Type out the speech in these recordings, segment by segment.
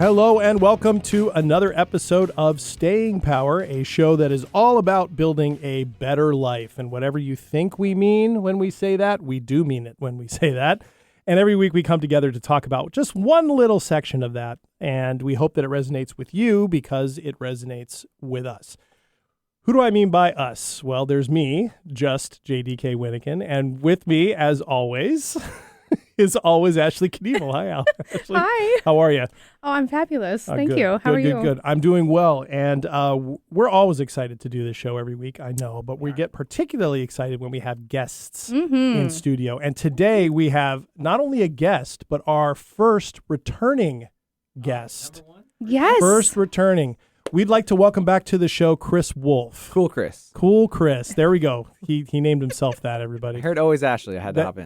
Hello and welcome to another episode of Staying Power, a show that is all about building a better life. And whatever you think we mean when we say that, we do mean it when we say that. And every week we come together to talk about just one little section of that. And we hope that it resonates with you because it resonates with us. Who do I mean by us? Well, there's me, just JDK Winnikin, and with me, as always, is always Ashley Knievel. Hi, Ashley. Hi. How are you? Oh, I'm fabulous. Thank Good. you. How are you? Good. I'm doing well, and we're always excited to do this show every week, I know, but we get particularly excited when we have guests in studio. And today we have not only a guest, but our first returning guest. Yes. First returning. We'd like to welcome back to the show Chris Wolf. Cool Chris. Cool Chris. There we go. He named himself that, everybody. I heard always Ashley. I had to hop in.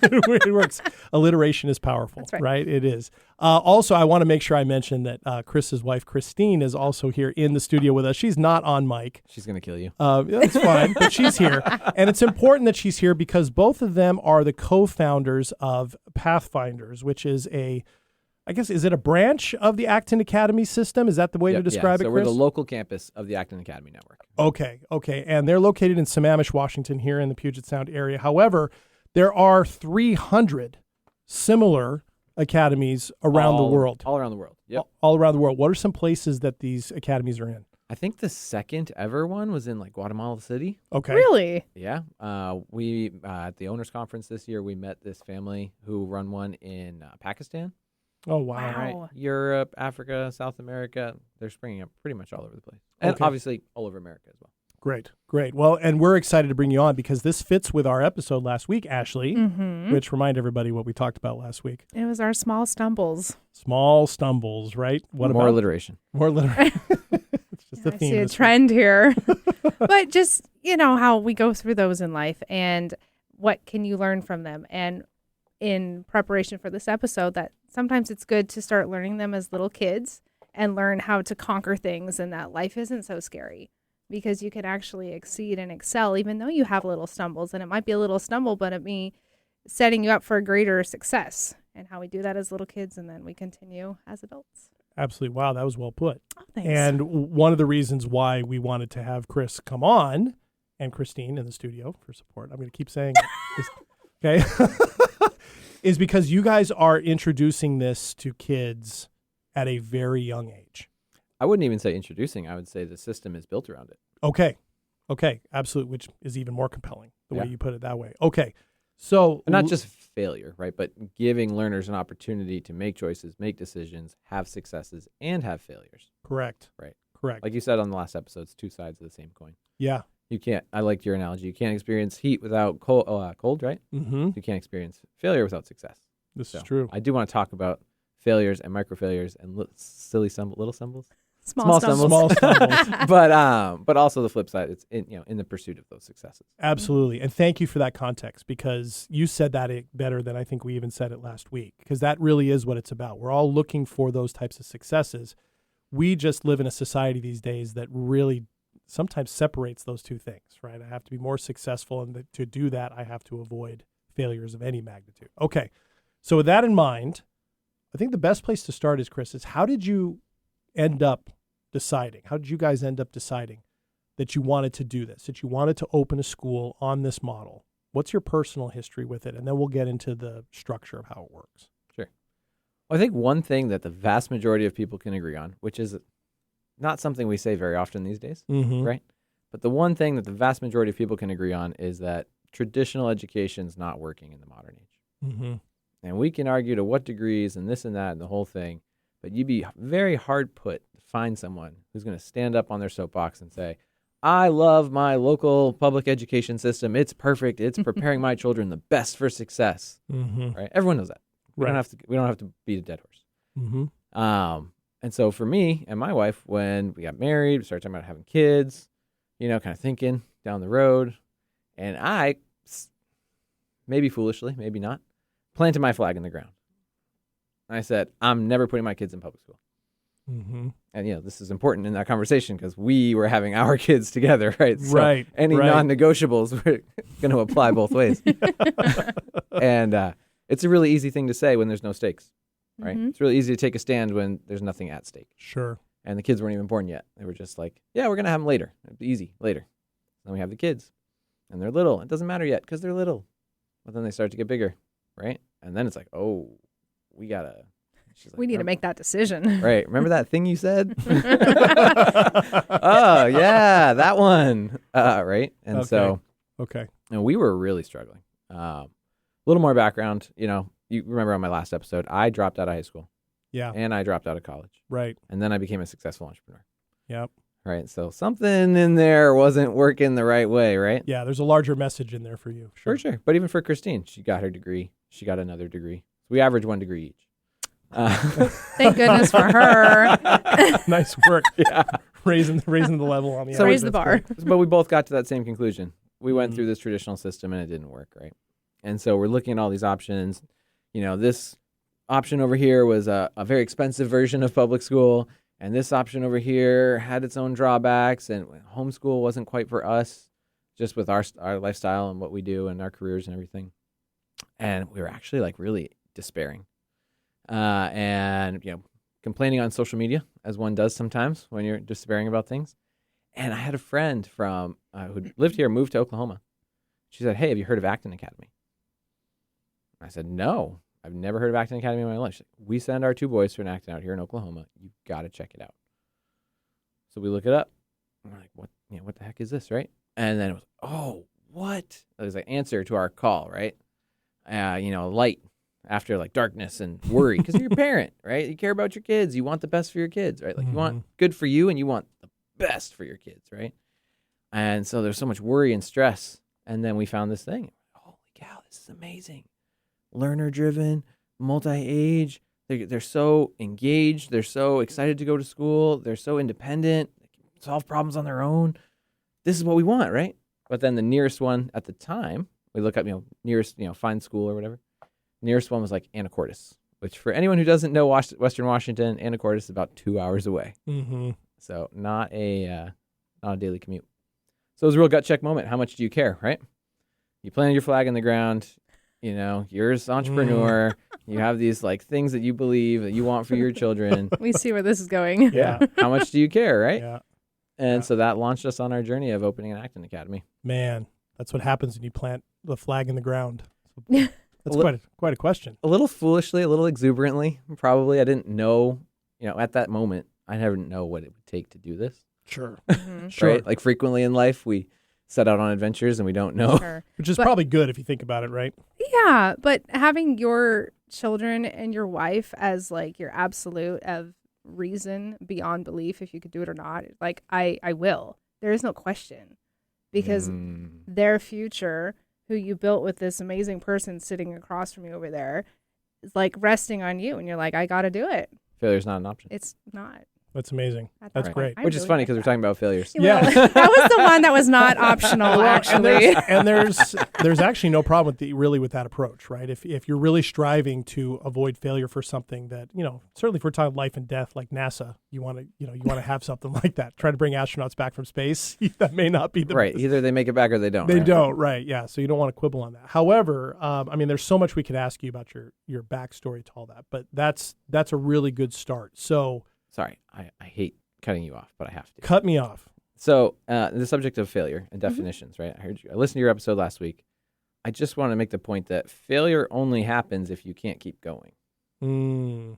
It works. Alliteration is powerful, That's right. It is. Also, I want to make sure I mention that Chris's wife, Christine, is also here in the studio with us. She's not on mic. She's going to kill you. That's fine, but she's here. And it's important that she's here because both of them are the co-founders of Pathfinders, which is is it a branch of the Acton Academy system? Is that the way to describe it, So Chris? we're the local campus of the Acton Academy network. Okay. And they're located in Sammamish, Washington, here in the Puget Sound area. However, there are 300 similar academies around the world. All around the world. Yep. All around the world. What are some places that these academies are in? I think the second ever one was in Guatemala City. Okay. Really? Yeah. We at the owners conference this year, we met this family who run one in Pakistan. Oh, wow. Right. Europe, Africa, South America. They're springing up pretty much all over the place. And obviously all over America as well. Great. Well, and we're excited to bring you on because this fits with our episode last week, Ashley, which remind everybody what we talked about last week. It was our small stumbles. Small stumbles, right? More alliteration. More alliteration. It's just a I theme. see a trend here. But just, how we go through those in life and what can you learn from them? And in preparation for this episode, that sometimes it's good to start learning them as little kids and learn how to conquer things and that life isn't so scary because you can actually exceed and excel even though you have little stumbles. And it might be a little stumble, but it be setting you up for a greater success and how we do that as little kids and then we continue as adults. Absolutely. Wow, that was well put. Oh, thanks. And one of the reasons why we wanted to have Chris come on and Christine in the studio for support, I'm going to keep saying it, okay, is because you guys are introducing this to kids at a very young age. I wouldn't even say introducing. I would say the system is built around it. Okay, absolutely, which is even more compelling, the way you put it that way. Okay, so... And not just failure, right, but giving learners an opportunity to make choices, make decisions, have successes, and have failures. Correct. Right. Correct. Like you said on the last episode, it's two sides of the same coin. Yeah. You can't, I liked your analogy, you can't experience heat without cold, right? Mm-hmm. You can't experience failure without success. This is true. I do want to talk about failures and micro failures and little stumbles. Small stumbles. Small stumbles. but also the flip side, it's in the pursuit of those successes. Absolutely. And thank you for that context because you said that better than I think we even said it last week because that really is what it's about. We're all looking for those types of successes. We just live in a society these days that really sometimes separates those two things, right? I have to be more successful, and to do that, I have to avoid failures of any magnitude. Okay. So with that in mind, I think the best place to start is, Chris, is how did you end up deciding? How did you guys end up deciding that you wanted to do this, that you wanted to open a school on this model? What's your personal history with it? And then we'll get into the structure of how it works. Sure. Well, I think one thing that the vast majority of people can agree on, which is not something we say very often these days, right? But the one thing that the vast majority of people can agree on is that traditional education is not working in the modern age. Mm-hmm. And we can argue to what degrees and this and that and the whole thing, but you'd be very hard put to find someone who's going to stand up on their soapbox and say, I love my local public education system. It's perfect. It's preparing my children the best for success. Right? Everyone knows that. We don't have to beat a dead horse. And so for me and my wife, when we got married, we started talking about having kids, kind of thinking down the road. And I, maybe foolishly, maybe not, planted my flag in the ground. I said, I'm never putting my kids in public school. And, this is important in that conversation because we were having our kids together, right? So any non-negotiables were going to apply both ways. And it's a really easy thing to say when there's no stakes. right? Mhm. It's really easy to take a stand when there's nothing at stake. Sure. And the kids weren't even born yet. They were just like, yeah, we're going to have them later. It'd be easy, later. Then we have the kids. And they're little. It doesn't matter yet because they're little. But then they start to get bigger, right? And then it's like, oh, we got to. We need to make that decision. Right. Remember that thing you said? Oh, yeah, that one. Right. And so, Okay. and we were really struggling. A little more background. You remember on my last episode, I dropped out of high school. Yeah. And I dropped out of college. Right. And then I became a successful entrepreneur. Yep. Right. So something in there wasn't working the right way, right? Yeah. There's a larger message in there for you. For sure. But even for Christine, she got her degree. She got another degree. So we average 1 degree each. Thank goodness for her. Nice work. Yeah. Raising the level on the So raise the That's bar. great. But we both got to that same conclusion. We went Mhm. through this traditional system and it didn't work, right? And so we're looking at all these options. This option over here was a very expensive version of public school. And this option over here had its own drawbacks. And homeschool wasn't quite for us, just with our lifestyle and what we do and our careers and everything. And we were actually like really despairing. And complaining on social media, as one does sometimes when you're despairing about things. And I had a friend from who lived here, moved to Oklahoma. She said, "Hey, have you heard of Acton Academy?" I said, "No, I've never heard of Acton Academy in my life." She said, "We send our 2 boys to an Acton out here in Oklahoma. You got to check it out." So we look it up. And we're like, "What? What the heck is this?" Right? And then it was, "Oh, what?" It was an answer to our call, right? Light after like darkness and worry, because you're a parent, right? You care about your kids. You want the best for your kids, right? Like you want good for you and you want the best for your kids, right? And so there's so much worry and stress. And then we found this thing. Holy cow, this is amazing. Learner driven, multi-age. They're so engaged. They're so excited to go to school. They're so independent. They can solve problems on their own. This is what we want, right? But then the nearest one at the time, we look up, nearest, find school or whatever. Nearest one was like Anacortes, which for anyone who doesn't know Western Washington, Anacortes is about 2 hours away. Mm-hmm. So not a daily commute. So it was a real gut check moment. How much do you care, right? You planted your flag in the ground. You're an entrepreneur. You have these like things that you believe that you want for your children. We see where this is going. Yeah. How much do you care, right? Yeah. And Yeah. so that launched us on our journey of opening an Acton Academy. Man, that's what happens when you plant the flag in the ground. Yeah. That's quite a question. A little foolishly, a little exuberantly, probably. I didn't know, at that moment, I never know what it would take to do this. Sure. Mhm. Sure. Right? Like frequently in life, we set out on adventures and we don't know. Sure. Which is But- probably good if you think about it, right? Yeah, but having your children and your wife as like your absolute of reason beyond belief if you could do it or not, like I will. There is no question. Because their future, who you built with this amazing person sitting across from you over there, is like resting on you, and you're like, I got to do it. Failure's not an option. It's not. That's amazing. at That's that great. point. I Which is really funny like because we're that. talking about failures. Yeah. Well, that was the one that was not optional, Well, actually. and there's actually no problem with that approach, right? If you're really striving to avoid failure for something that, certainly if we're talking life and death like NASA, you want to have something like that. Try to bring astronauts back from space. That may not be the Right. best. Either they make it back or they don't. They right? don't, right? Yeah. So you don't want to quibble on that. However, there's so much we could ask you about your backstory to all that, but that's a really good start. So Sorry. I hate cutting you off, but I have to. cut me off. So the subject of failure and definitions, right? I listened to your episode last week. I just want to make the point that failure only happens if you can't keep going. Mm,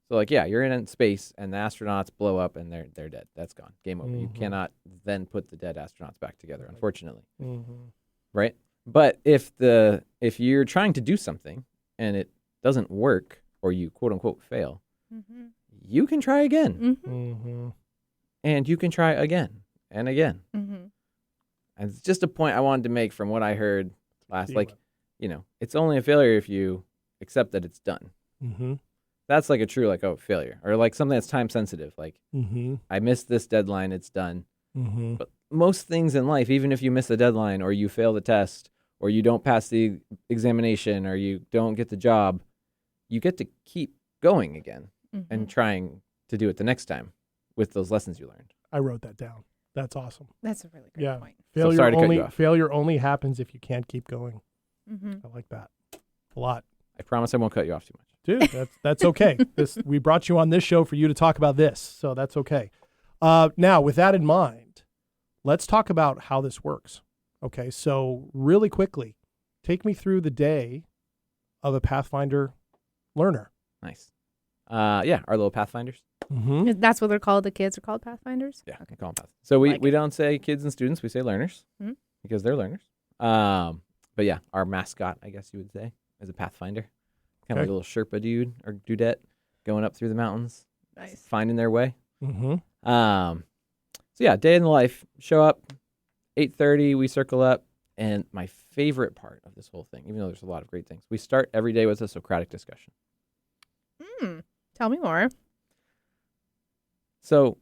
So like, yeah, you're in space and the astronauts blow up and they're dead. That's gone. Game over. You Mhm. cannot then put the dead astronauts back together, unfortunately. mm-hmm. Right? But if you're trying to do something and it doesn't work or you quote unquote fail, Mm-hmm. you can try again. Mm-hmm. Mm-hmm. And you can try again and again. Mm-hmm. And it's just a point I wanted to make from what I heard last. See Like, what- it's only a failure if you accept that it's done. Mm-hmm. That's like a true, failure. Or like something that's time sensitive. Like, Mm-hmm. I missed this deadline, it's done. Mm-hmm. But most things in life, even if you miss the deadline or you fail the test or you don't pass the examination or you don't get the job, you get to keep going again Mm-hmm. and trying to do it the next time with those lessons you learned. I wrote that down. That's awesome. That's a really great Yeah. point. So sorry to cut you off. Failure only happens if you can't keep going. Mm-hmm. I like that a lot. I promise I won't cut you off too much. Dude, that's okay. We brought you on this show for you to talk about this, so that's okay. Now, with that in mind, let's talk about how this works. Okay, so really quickly, take me through the day of a Pathfinder learner. Nice. Yeah, our little Pathfinders. Mm-hmm. That's what they're called. The kids are called Pathfinders? Yeah, we call them Pathfinders. So we, Like we it. don't say kids and students, we say learners Mhm. because they're learners. But yeah, our mascot, I guess you would say, is a Pathfinder. Kind of like a little Sherpa dude or dudette going up through the mountains, Nice. finding their way. Mm-hmm. So yeah, day in the life. Show up, 8:30. We circle up, and my favorite part of this whole thing, even though there's a lot of great things, we start every day with a Socratic discussion. Tell me more. So,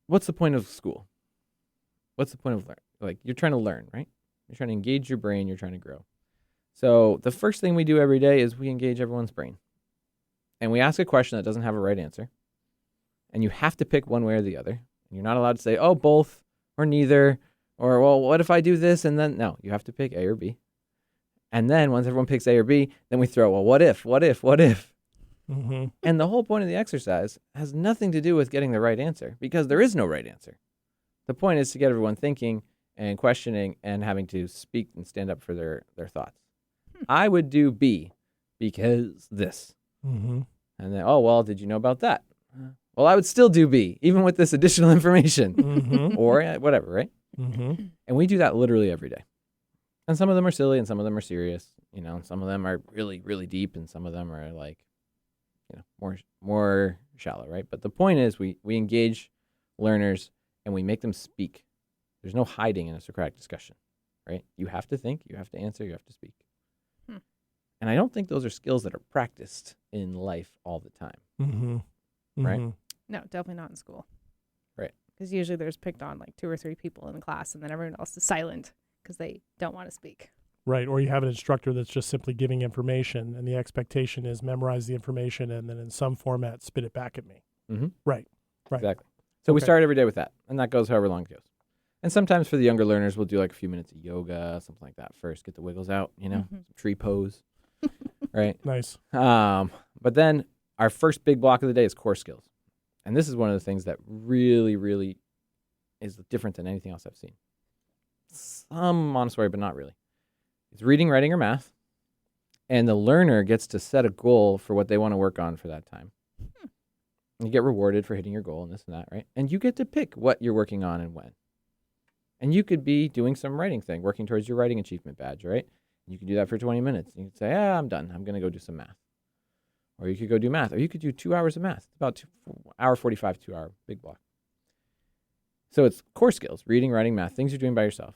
what's the point of school? What's the point of learn? Like, you're trying to learn, right? You're trying to engage your brain. You're trying to grow. So the first thing we do every day is we engage everyone's brain, and we ask a question that doesn't have a right answer. And you have to pick one way or the other. And you're not allowed to say, oh, both or neither, or, well, what if I do this? And then, no, you have to pick A or B. And then once everyone picks A or B, then we throw, well, what if? Mm-hmm. And the whole point of the exercise has nothing to do with getting the right answer, because there is no right answer. The point is to get everyone thinking and questioning and having to speak and stand up for their thoughts. I would do B because this. Mm-hmm. And then, oh, well, did you know about that? Well, I would still do B, even with this additional information. Mm-hmm. Or whatever, right? Mm-hmm. And we do that literally every day. And some of them are silly and some of them are serious. You know, some of them are really, really deep and some of them are like, you know, more shallow, right? But the point is we engage learners and we make them speak. There's no hiding in a Socratic discussion, right? You have to think, you have to answer, you have to speak. And I don't think those are skills that are practiced in life all the time. Mm-hmm. Right? Mm-hmm. No, definitely not in school. Right. Because usually there's picked on like 2 or 3 people in the class, and then everyone else is silent because they don't want to speak. Right. Or you have an instructor that's just simply giving information, and the expectation is memorize the information and then in some format spit it back at me. Mm-hmm. Right. Right. Exactly. So we Okay. start every day with that, and that goes however long it goes. And sometimes for the younger learners, we'll do like a few minutes of yoga, something like that first, get the wiggles out, you know, some tree pose, right? Nice. But then our first big block of the day is core skills. And this is one of the things that really, really is different than anything else I've seen. Some Montessori, but not really. It's reading, writing, or math. And the learner gets to set a goal for what they want to work on for that time. And you get rewarded for hitting your goal and this and that, right? And you get to pick what you're working on and when. And you could be doing some writing thing, working towards your writing achievement badge, right? You can do that for 20 minutes. You can say, I'm done. I'm going to go do some math. Or you could go do math. Or you could do 2 hours of math. It's about 1 45, 2 hour, big block. So it's core skills, reading, writing, math, things you're doing by yourself.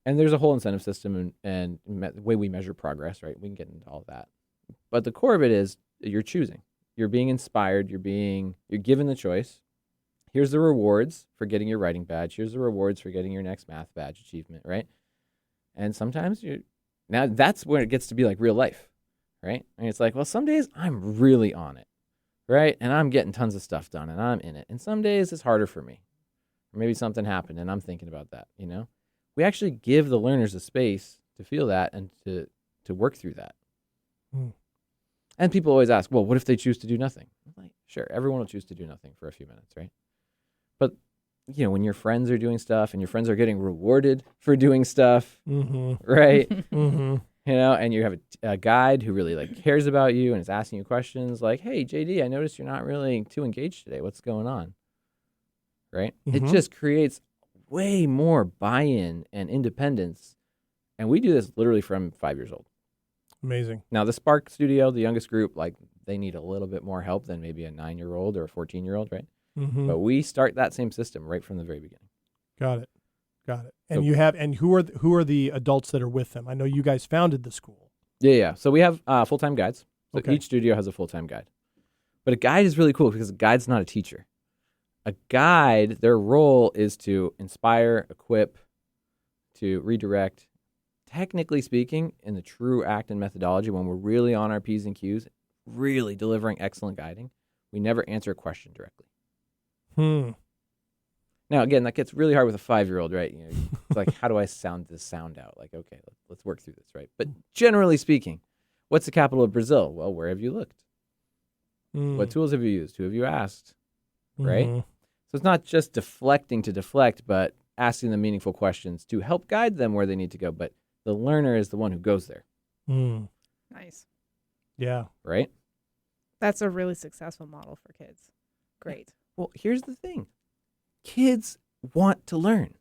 And there's a whole incentive system and the way we measure progress, right? We can get into all of that. But the core of it is you're choosing. You're being inspired. You're given the choice. Here's the rewards for getting your writing badge. Here's the rewards for getting your next math badge achievement, right? And sometimes now that's where it gets to be like real life, right? And it's like, well, some days I'm really on it, right? And I'm getting tons of stuff done and I'm in it. And some days it's harder for me. Or maybe something happened and I'm thinking about that, you know? We actually give the learners a space to feel that and to work through that. Mm. And people always ask, well, what if they choose to do nothing? I'm like, sure, everyone will choose to do nothing for a few minutes, right? But, you know, when your friends are doing stuff and your friends are getting rewarded for doing stuff, right? Mm-hmm. You know, and you have a guide who really like cares about you and is asking you questions like, hey, JD, I noticed you're not really too engaged today. What's going on? Right? It just creates way more buy-in and independence. And we do this literally from 5 years old. Amazing. Now, the Spark Studio, the youngest group, like they need a little bit more help than maybe a 9-year-old or a 14-year-old, right? Mm-hmm. But we start that same system right from the very beginning. Got it. And who are the adults that are with them? I know you guys founded the school. Yeah. So we have full-time guides. So Okay. each studio has a full-time guide. But a guide is really cool because a guide's not a teacher. A guide, their role is to inspire, equip, to redirect. Technically speaking, in the true Acton methodology, when we're really on our P's and Q's, really delivering excellent guiding, we never answer a question directly. Now, again, that gets really hard with a 5-year-old, right? You know, it's like, how do I sound this sound out? Like, okay, let's work through this, right? But generally speaking, What's the capital of Brazil? Well, where have you looked? Mm. What tools have you used? Who have you asked? Right? Mhm. So it's not just deflecting to deflect, but asking them meaningful questions to help guide them where they need to go. But the learner is the one who goes there, Mm. Nice. Yeah. right? That's a really successful model for kids. Great. Well, here's the thing. Kids want to learn.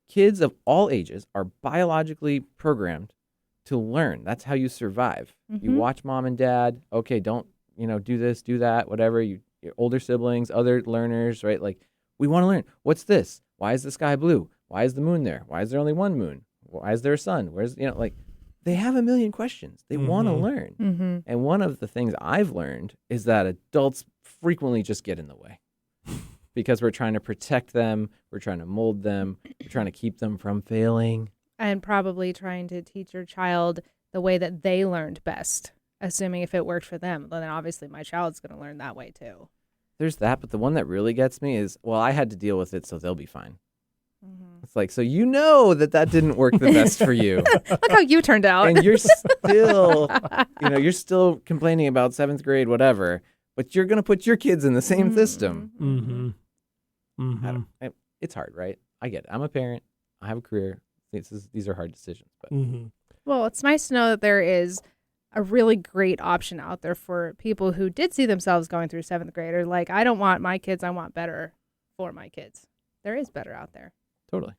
Kids of all ages are biologically programmed to learn. That's how you survive. You Mhm. watch mom and dad. Okay, don't, do this, do that, whatever. Your older siblings, other learners, right? Like, we want to learn. What's this? Why is the sky blue? Why is the moon there? Why is there only one moon? Why is there a sun? Where's, they have a million questions. They want to Mhm. learn. Mm-hmm. And one of the things I've learned is that adults frequently just get in the way because we're trying to protect them. We're trying to mold them. We're trying to keep them from failing. And probably trying to teach your child the way that they learned best, assuming if it worked for them, then obviously my child's going to learn that way too. There's that. But the one that really gets me is, well, I had to deal with it, so they'll be fine. Mm-hmm. It's like, so that didn't work the best for you. Look how you turned out. And you're still, you're still complaining about 7th grade, whatever, but you're going to put your kids in the same system. Mm-hmm. I Mm-hmm. don't- it's hard, right? I get it. I'm a parent. I have a career. These are hard decisions. But Mm-hmm. Well, it's nice to know that there is a really great option out there for people who did see themselves going through 7th grade or like, I don't want my kids, I want better for my kids. There is better out there. totally.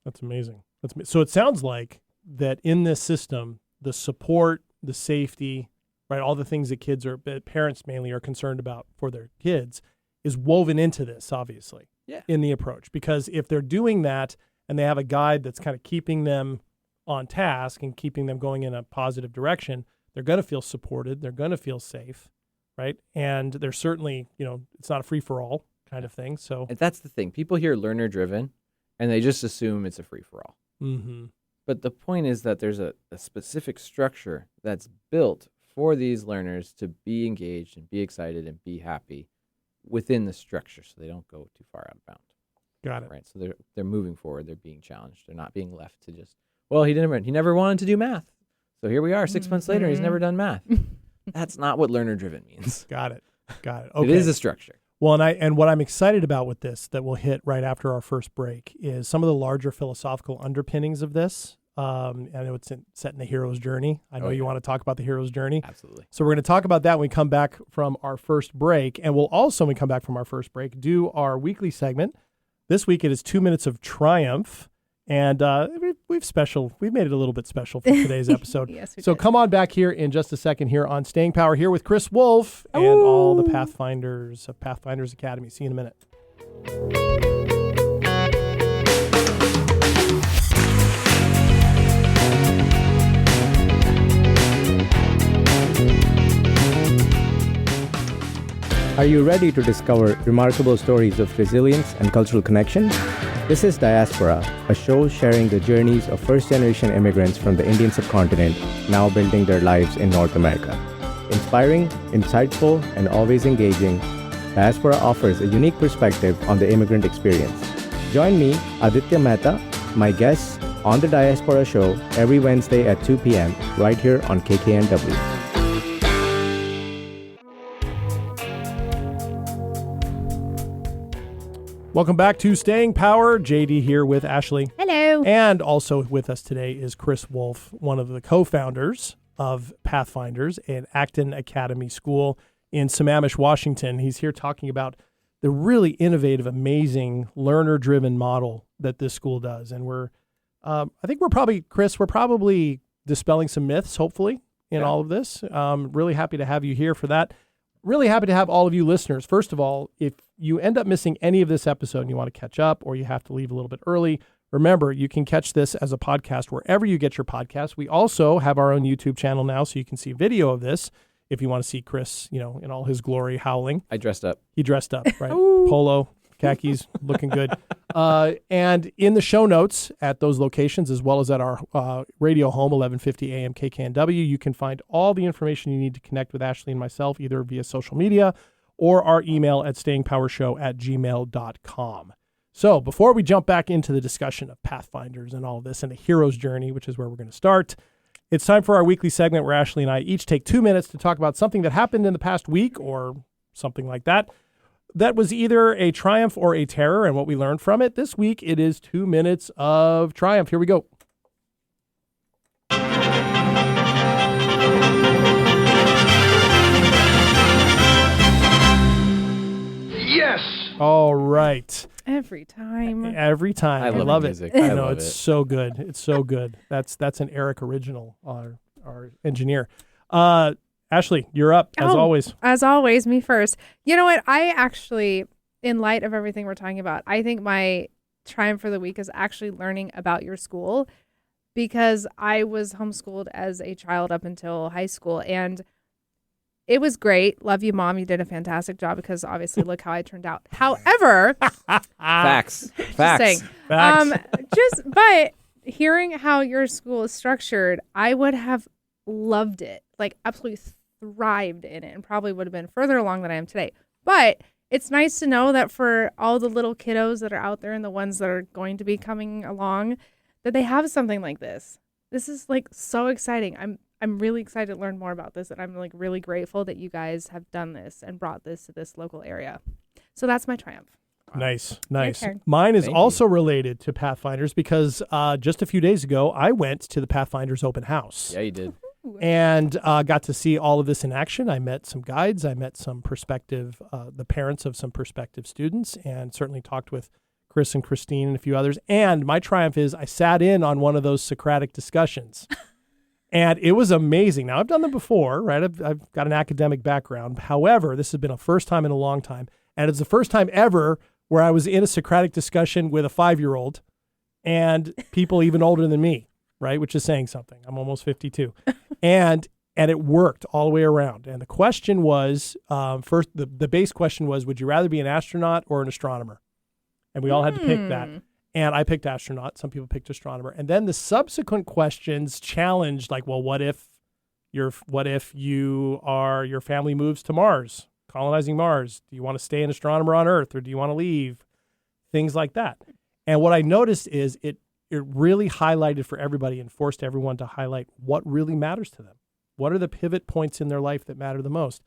That's amazing. So it sounds like that in this system, the support, the safety, right, all the things that parents mainly are concerned about for their kids is woven into this, obviously, in the approach. Because if they're doing that and they have a guide that's kind of keeping them on task and keeping them going in a positive direction, they're going to feel supported. They're going to feel safe, right? And they're certainly, it's not a free-for-all kind of thing. So And that's the thing. People hear learner driven and they just assume it's a free for all. mm-hmm. But the point is that there's a specific structure that's built for these learners to be engaged and be excited and be happy within the structure so they don't go too far out of bounds. Got it. Right. So they're moving forward. They're being challenged. They're not being left to just, well, he never wanted to do math. So here we are 6 months later, he's never done math. That's not what learner driven means. Got it. Okay. It is a structure. Well, and what I'm excited about with this that we'll hit right after our first break is some of the larger philosophical underpinnings of this. I know it's set in the hero's journey. I know you want to talk about the hero's journey. Absolutely. So we're going to talk about that when we come back from our first break. And we'll also, when we come back from our first break, do our weekly segment. This week it is 2 Minutes of Triumph. And we've made it a little bit special for today's episode. Yes, we So did. come on back here in just a second here on Staying Power here with Chris Wolf and all the Pathfinders of Pathfinders Academy. See you in a minute. Are you ready to discover remarkable stories of resilience and cultural connection? This is Diaspora, a show sharing the journeys of first-generation immigrants from the Indian subcontinent now building their lives in North America. Inspiring, insightful, and always engaging, Diaspora offers a unique perspective on the immigrant experience. Join me, Aditya Mehta, my guests, on the Diaspora Show every Wednesday at 2 p.m. right here on KKNW. Welcome back to Staying Power. JD here with Ashley. Hello. And also with us today is Chris Wolf, one of the co-founders of Pathfinders and Acton Academy School in Sammamish, Washington. He's here talking about the really innovative, amazing, learner-driven model that this school does. And I think we're probably dispelling some myths, hopefully, in all of this. Really happy to have you here for that. Really happy to have all of you listeners. First of all, if you end up missing any of this episode and you want to catch up or you have to leave a little bit early, remember, you can catch this as a podcast wherever you get your podcasts. We also have our own YouTube channel now, so you can see video of this if you want to see Chris, in all his glory howling. I dressed up. He dressed up, right? Polo, khakis, looking good. And in the show notes at those locations, as well as at our radio home, 1150 AM KKNW, you can find all the information you need to connect with Ashley and myself, either via social media or our email at stayingpowershow@gmail.com. So before we jump back into the discussion of Pathfinders and all of this and the hero's journey, which is where we're going to start, It's time for our weekly segment where Ashley and I each take 2 minutes to talk about something that happened in the past week or something like that. That was either a triumph or a terror and what we learned from it. This week, it is 2 minutes of triumph. Here we go. Yes! All right. Every time. Every time. I love love the it. music. I I know. love It's it. so good. It's so good. That's an Eric original, our engineer. Ashley, you're up, as always. As always, me first. You know what? I actually, in light of everything we're talking about, I think my triumph for the week is actually learning about your school, because I was homeschooled as a child up until high school, and it was great. Love you, Mom. You did a fantastic job, because obviously look how I turned out. However, Facts. just saying, Facts. but hearing how your school is structured, I would have loved it, like absolutely thrived in it, and probably would have been further along than I am today. But it's nice to know that for all the little kiddos that are out there and the ones that are going to be coming along, that they have something like this. This is like so exciting. I'm really excited to learn more about this, and I'm like really grateful that you guys have done this and brought this to this local area. So that's my triumph. Nice. turn. Mine is Thank also related to Pathfinders because just a few days ago, I went to the Pathfinders open house. Yeah, you did. And got to see all of this in action. I met some guides. I met some the parents of some prospective students, and certainly talked with Chris and Christine and a few others. And my triumph is I sat in on one of those Socratic discussions. And it was amazing. Now, I've done them before, right? I've got an academic background. However, this has been a first time in a long time. And it's the first time ever where I was in a Socratic discussion with a 5-year-old and people even older than me, right? Which is saying something. I'm almost 52. And it worked all the way around. And the question was, first, the base question was, would you rather be an astronaut or an astronomer? And we all had to pick that. And I picked astronaut. Some people picked astronomer. And then the subsequent questions challenged, like, well, what if your family moves to Mars, colonizing Mars? Do you want to stay an astronomer on Earth, or do you want to leave? Things like that. And what I noticed is it really highlighted for everybody and forced everyone to highlight what really matters to them. What are the pivot points in their life that matter the most?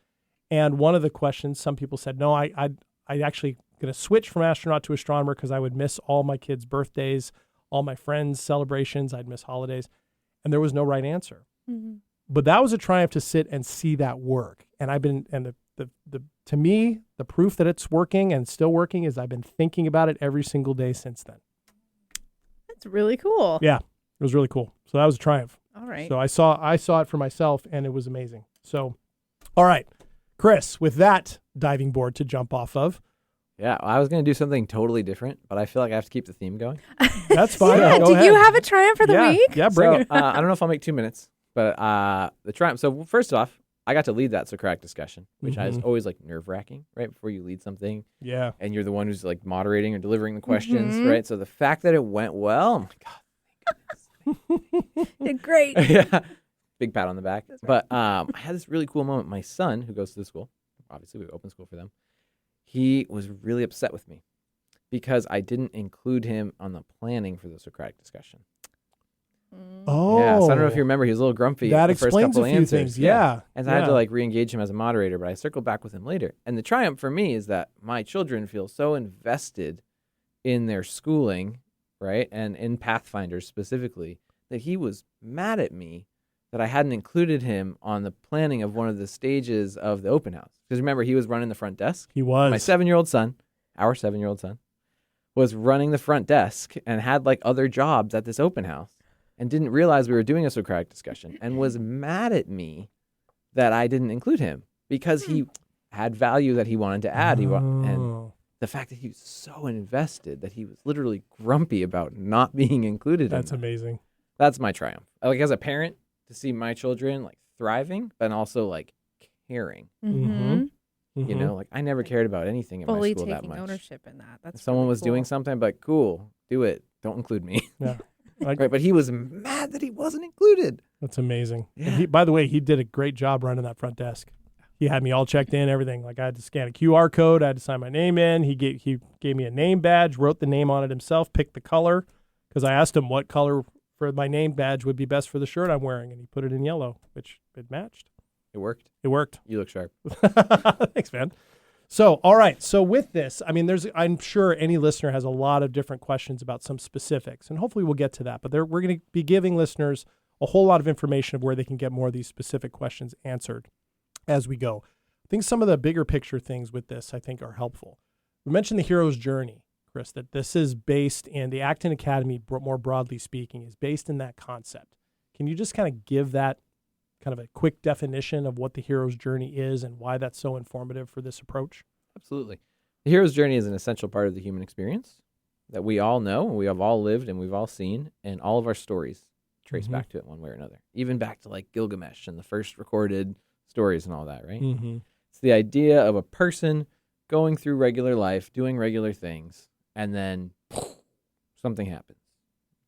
And one of the questions, some people said, no, I actually going to switch from astronaut to astronomer because I would miss all my kids' birthdays, all my friends' celebrations. I'd miss holidays. And there was no right answer. Mm-hmm. But that was a triumph to sit and see that work. And to me, the proof that it's working and still working is I've been thinking about it every single day since then. That's really cool. Yeah, it was really cool. So that was a triumph. All right. So I saw it for myself, and it was amazing. So, all right, Chris, with that diving board to jump off of. Yeah, I was going to do something totally different, but I feel like I have to keep the theme going. That's fine. Yeah, Go do ahead. you have a triumph for the week? Yeah, bring it. I don't know if I'll make 2 minutes, but the triumph. So first off, I got to lead that Socratic discussion, which is always like nerve-wracking, right? Before you lead something. Yeah. And you're the one who's like moderating or delivering the questions, right? So the fact that it went well, oh my God. Did great. Yeah. Big pat on the back. But I had this really cool moment. My son, who goes to the school, obviously we open school for them, he was really upset with me because I didn't include him on the planning for the Socratic discussion. Oh. Yeah, so I don't know if you remember, he was a little grumpy. That the first explains couple a few answers. things. Yeah. And so I had to like re-engage him as a moderator, but I circled back with him later. And the triumph for me is that my children feel so invested in their schooling, right, and in Pathfinders specifically, that he was mad at me that I hadn't included him on the planning of one of the stages of the open house. Because remember, he was running the front desk. He was. My 7-year-old son, our 7-year-old son, was running the front desk and had like other jobs at this open house and didn't realize we were doing a Socratic discussion and was mad at me that I didn't include him because he had value that he wanted to add. And the fact that he was so invested that he was literally grumpy about not being included. That's amazing. That's my triumph. Like as a parent, to see my children like thriving, but also like caring. You know, like I never cared about anything at Fully my school that taking much. ownership in that. That's If someone really was doing cool. something, I'd be like, cool, do it. Don't include me. Yeah. Like, Right, but he was mad that he wasn't included. That's amazing. Yeah. And he, by the way, he did a great job running that front desk. He had me all checked in, everything. Like I had to scan a QR code. I had to sign my name in. He gave me a name badge, wrote the name on it himself, picked the color. Because I asked him what color for my name badge would be best for the shirt I'm wearing, and he put it in yellow, which it matched. It worked. It worked. You look sharp. Thanks, man. So, all right. So with this, I mean, I'm sure any listener has a lot of different questions about some specifics, and hopefully we'll get to that. But we're going to be giving listeners a whole lot of information of where they can get more of these specific questions answered as we go. I think some of the bigger picture things with this, I think, are helpful. We mentioned the hero's journey, Chris, that this is based in the Acton Academy, more broadly speaking, is based in that concept. Can you just kind of give that kind of a quick definition of what the hero's journey is and why that's so informative for this approach? Absolutely. The hero's journey is an essential part of the human experience that we all know, we have all lived, and we've all seen, and all of our stories trace back to it one way or another, even back to like Gilgamesh and the first recorded stories and all that, right? It's the idea of a person going through regular life, doing regular things, and then something happens.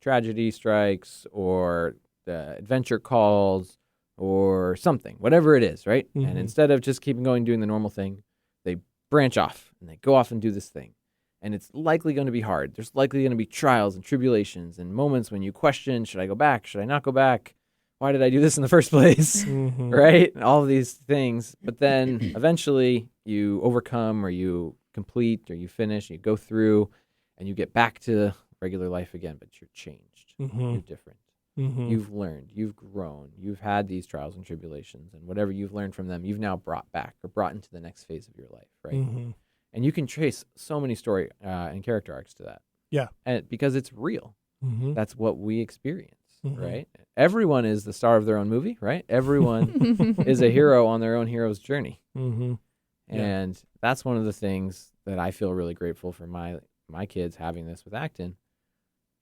Tragedy strikes, or the adventure calls, or something, whatever it is, right? And instead of just keeping going doing the normal thing, they branch off and they go off and do this thing. And it's likely going to be hard. There's likely going to be trials and tribulations and moments when you question, should I go back? Should I not go back? Why did I do this in the first place? Right? And all of these things. But then eventually you overcome, or you complete, or you finish, you go through, and you get back to regular life again, but you're changed. You're different. You've learned, you've grown, you've had these trials and tribulations, and whatever you've learned from them, you've now brought back or brought into the next phase of your life, right? And you can trace so many story and character arcs to that. Yeah. And because it's real. That's what we experience, right? Everyone is the star of their own movie, right? Everyone is a hero on their own hero's journey. And that's one of the things that I feel really grateful for my kids having this with Acton.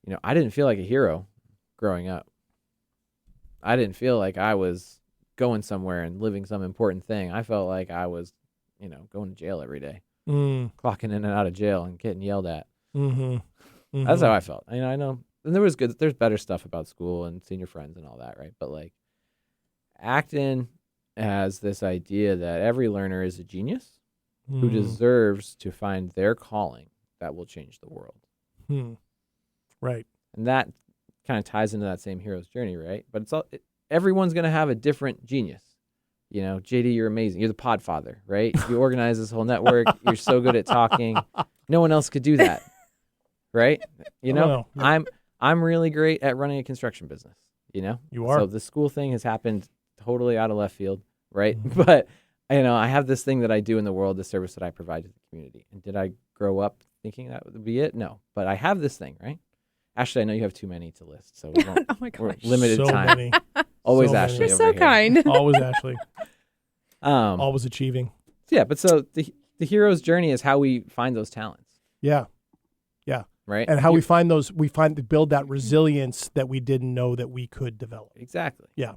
You know, I didn't feel like a hero growing up. I didn't feel like I was going somewhere and living some important thing. I felt like I was, going to jail every day, clocking in and out of jail and getting yelled at. That's how I felt. I know, and there's better stuff about school and senior friends and all that, right? But like, Acton has this idea that every learner is a genius who deserves to find their calling that will change the world. Right. And that kind of ties into that same hero's journey, right? But everyone's going to have a different genius. JD, you're amazing. You're the podfather, right? You organize this whole network. You're so good at talking. No one else could do that, right? I'm really great at running a construction business. You are. So the school thing has happened totally out of left field, right? But I have this thing that I do in the world, the service that I provide to the community. And did I grow up thinking that would be it? No, but I have this thing, right? Ashley, I know you have too many to list, so we won't. Oh my gosh. We're limited So time. many. Always So Ashley. many. You're over so here. kind. Always Ashley. Always achieving. Yeah, but so the hero's journey is how we find those talents. Yeah. Right. And how we build that resilience that we didn't know that we could develop. Exactly. Yeah.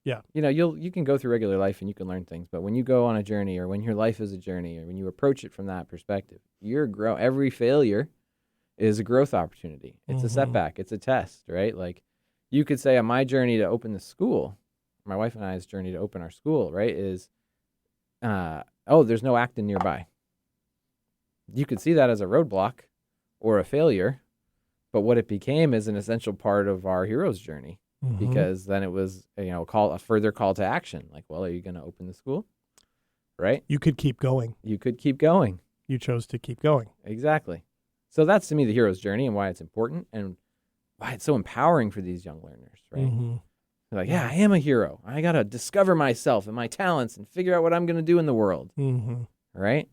You can go through regular life and you can learn things, but when you go on a journey, or when your life is a journey, or when you approach it from that perspective, every failure is a growth opportunity. It's a setback. It's a test, right? Like, you could say on my journey to open the school, my wife and I's journey to open our school, right, is, there's no Acton nearby. You could see that as a roadblock or a failure, but what it became is an essential part of our hero's journey, because then it was, a further call to action. Like, well, are you going to open the school? Right? You could keep going. You could keep going. You chose to keep going. Exactly. So that's, to me, the hero's journey, and why it's important, and why it's so empowering for these young learners, right? They're like, yeah, I am a hero. I got to discover myself and my talents and figure out what I'm going to do in the world. Right?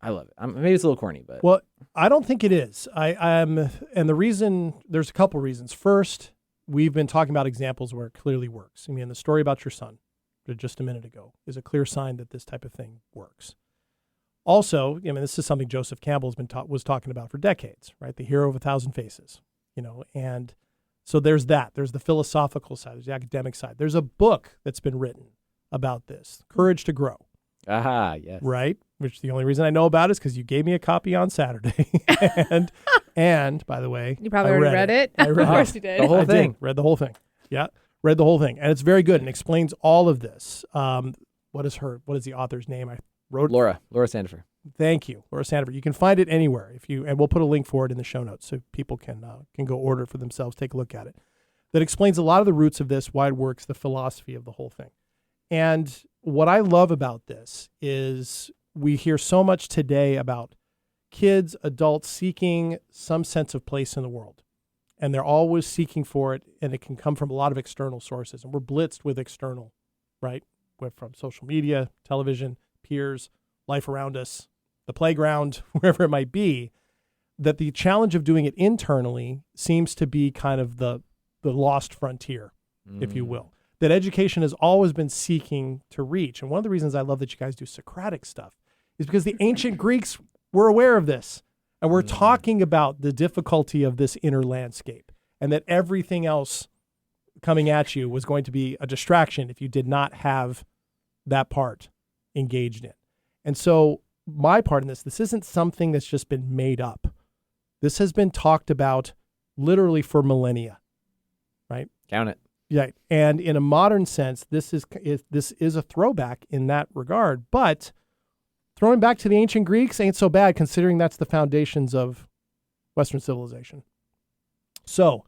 I love it. Maybe it's a little corny, but. Well, I don't think it is. And the reason, there's a couple reasons. First, we've been talking about examples where it clearly works. I mean, the story about your son just a minute ago is a clear sign that this type of thing works. Also, this is something Joseph Campbell was talking about for decades, right? The hero of 1,000 faces, and so there's that. There's the philosophical side. There's the academic side. There's a book that's been written about this, Courage to Grow. Ah, yes. Right? Which the only reason I know about is because you gave me a copy on Saturday. and by the way, You probably already read it. I read Of course you did. The whole thing. Read the whole thing. Yeah. Read the whole thing. And it's very good and explains all of this. What is the author's name? I wrote Laura Sandifer. Thank you, Laura Sandifer. You can find it anywhere and we'll put a link for it in the show notes so people can go order it for themselves, take a look at it. that explains a lot of the roots of this, why it works, the philosophy of the whole thing. And what I love about this is we hear so much today about kids, adults seeking some sense of place in the world. And they're always seeking for it, and it can come from a lot of external sources. And we're blitzed with external, right? We're from social media, television, peers, life around us, the playground, wherever it might be, that the challenge of doing it internally seems to be kind of the lost frontier, if you will, that education has always been seeking to reach. And one of the reasons I love that you guys do Socratic stuff is because the ancient Greeks were aware of this. And we're talking about the difficulty of this inner landscape, and that everything else coming at you was going to be a distraction if you did not have that part engaged in. And so my part in this isn't something that's just been made up. This has been talked about literally for millennia, right? Count it. Yeah. And in a modern sense, this is a throwback in that regard, but throwing back to the ancient Greeks ain't so bad, considering that's the foundations of Western civilization. So